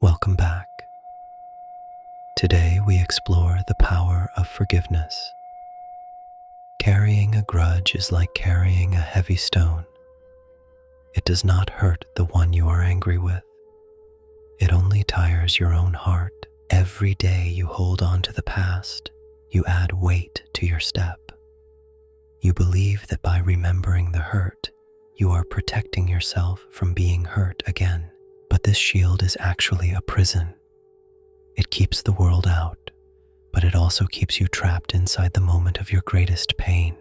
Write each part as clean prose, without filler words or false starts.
Welcome back. Today we explore the power of forgiveness. Carrying a grudge is like carrying a heavy stone. It does not hurt the one you are angry with. It only tires your own heart. Every day you hold on to the past, you add weight to your step. You believe that by remembering the hurt, you are protecting yourself from being hurt again. But this shield is actually a prison. It keeps the world out, but it also keeps you trapped inside the moment of your greatest pain.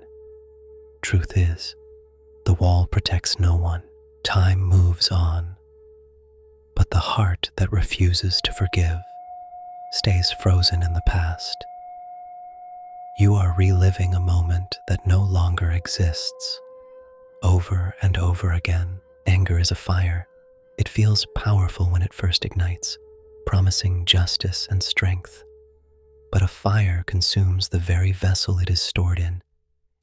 Truth is, the wall protects no one. Time moves on, but the heart that refuses to forgive stays frozen in the past. You are reliving a moment that no longer exists. Over and over again, anger is a fire. It feels powerful when it first ignites, promising justice and strength. But a fire consumes the very vessel it is stored in.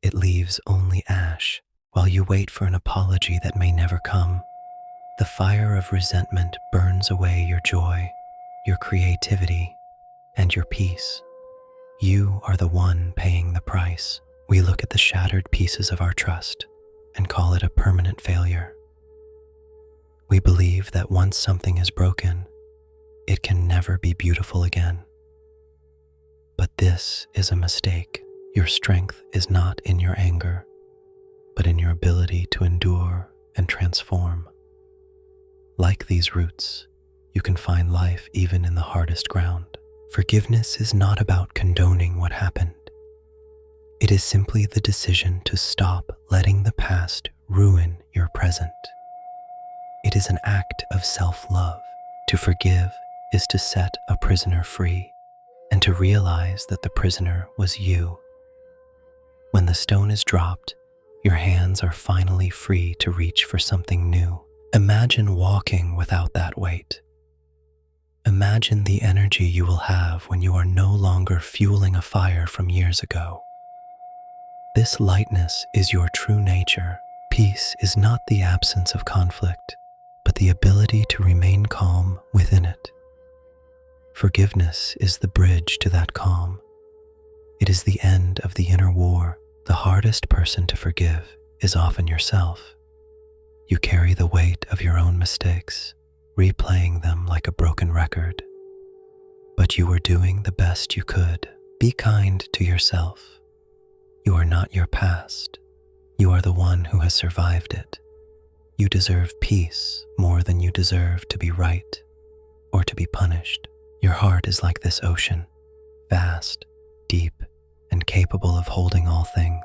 It leaves only ash, while you wait for an apology that may never come. The fire of resentment burns away your joy, your creativity, and your peace. You are the one paying the price. We look at the shattered pieces of our trust and call it a permanent failure. We believe that once something is broken, it can never be beautiful again. But this is a mistake. Your strength is not in your anger, but in your ability to endure and transform. Like these roots, you can find life even in the hardest ground. Forgiveness is not about condoning what happened. It is simply the decision to stop letting the past ruin your present. It is an act of self-love. To forgive is to set a prisoner free, and to realize that the prisoner was you. When the stone is dropped, your hands are finally free to reach for something new. Imagine walking without that weight. Imagine the energy you will have when you are no longer fueling a fire from years ago. This lightness is your true nature. Peace is not the absence of conflict, but the ability to remain calm within it. Forgiveness is the bridge to that calm. It is the end of the inner war. The hardest person to forgive is often yourself. You carry the weight of your own mistakes, replaying them like a broken record. But you were doing the best you could. Be kind to yourself. You are not your past. You are the one who has survived it. You deserve peace more than you deserve to be right or to be punished. Your heart is like this ocean, vast, deep, and capable of holding all things.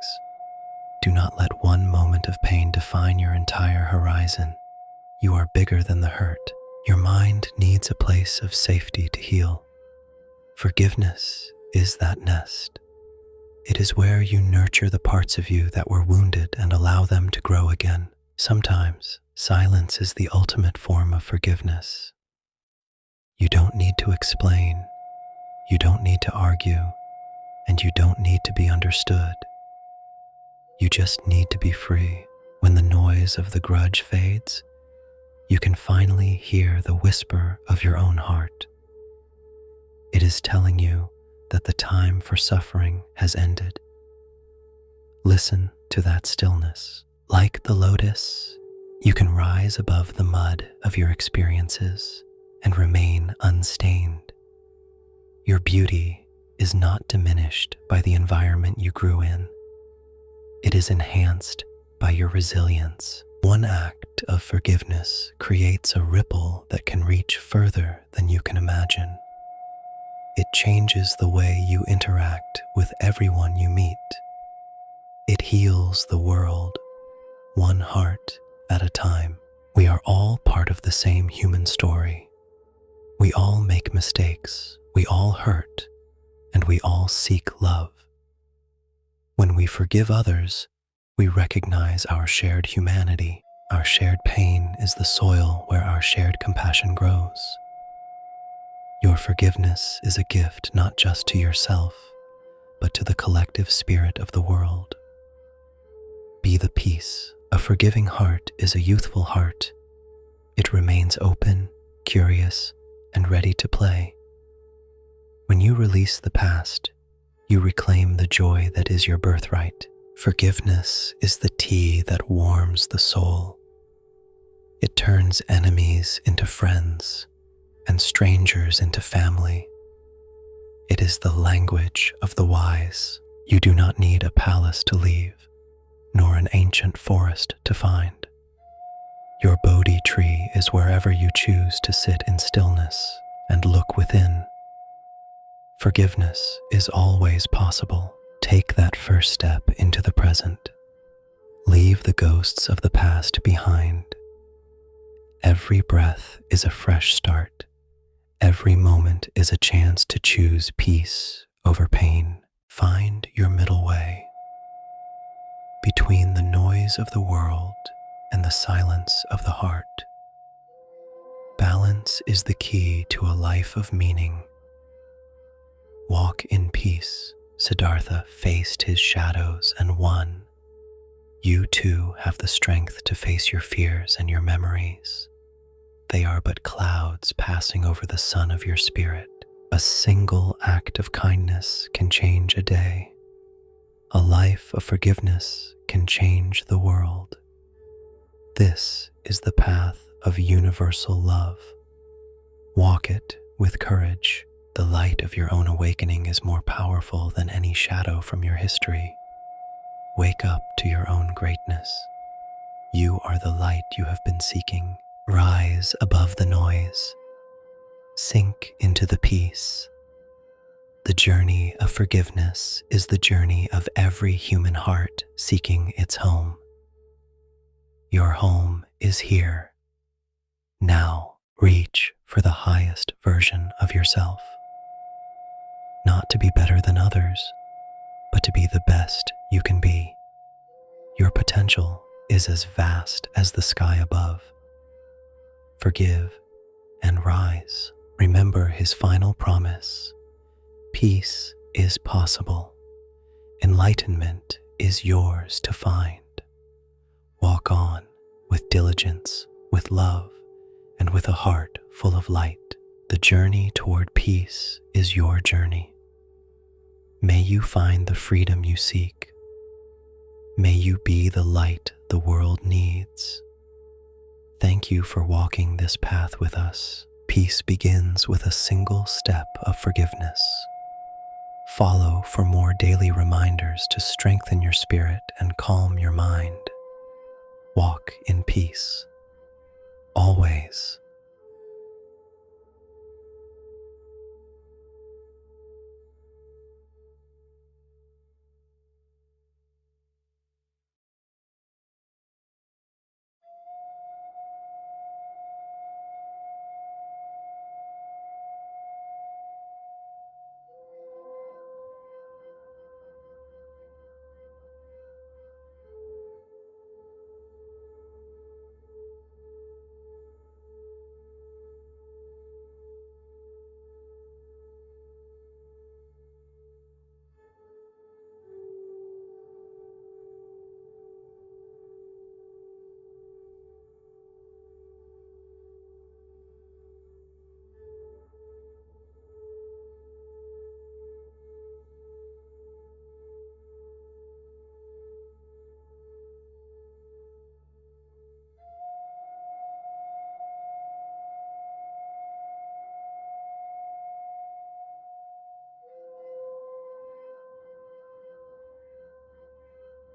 Do not let one moment of pain define your entire horizon. You are bigger than the hurt. Your mind needs a place of safety to heal. Forgiveness is that nest. It is where you nurture the parts of you that were wounded and allow them to grow again. Sometimes, silence is the ultimate form of forgiveness. You don't need to explain, you don't need to argue, and you don't need to be understood. You just need to be free. When the noise of the grudge fades, you can finally hear the whisper of your own heart. It is telling you that the time for suffering has ended. Listen to that stillness. Like the lotus, you can rise above the mud of your experiences and remain unstained. Your beauty is not diminished by the environment you grew in. It is enhanced by your resilience. One act of forgiveness creates a ripple that can reach further than you can imagine. It changes the way you interact with everyone you meet. It heals the world, one heart at a time. We are all part of the same human story. We all make mistakes, we all hurt, and we all seek love. When we forgive others, we recognize our shared humanity. Our shared pain is the soil where our shared compassion grows. Your forgiveness is a gift not just to yourself, but to the collective spirit of the world. Be the peace. A forgiving heart is a youthful heart. It remains open, curious, and ready to play. When you release the past, you reclaim the joy that is your birthright. Forgiveness is the tea that warms the soul. It turns enemies into friends and strangers into family. It is the language of the wise. You do not need a palace to leave, nor an ancient forest to find. Your Bodhi tree is wherever you choose to sit in stillness and look within. Forgiveness is always possible. Take that first step into the present. Leave the ghosts of the past behind. Every breath is a fresh start. Every moment is a chance to choose peace over pain. Find your middle way between the noise of the world and the silence of the heart. Balance is the key to a life of meaning. Walk in peace. Siddhartha faced his shadows and won. You too have the strength to face your fears and your memories. They are but clouds passing over the sun of your spirit. A single act of kindness can change a day. A life of forgiveness can change the world. This is the path of universal love. Walk it with courage. The light of your own awakening is more powerful than any shadow from your history. Wake up to your own greatness. You are the light you have been seeking. Rise above the noise. Sink into the peace. The journey of forgiveness is the journey of every human heart seeking its home. Your home is here. Now reach for the highest version of yourself. Not to be better than others, but to be the best you can be. Your potential is as vast as the sky above. Forgive and rise. Remember his final promise. Peace is possible. Enlightenment is yours to find. Walk on with diligence, with love, and with a heart full of light. The journey toward peace is your journey. May you find the freedom you seek. May you be the light the world needs. Thank you for walking this path with us. Peace begins with a single step of forgiveness. Follow for more daily reminders to strengthen your spirit and calm your mind. Walk in peace. Always.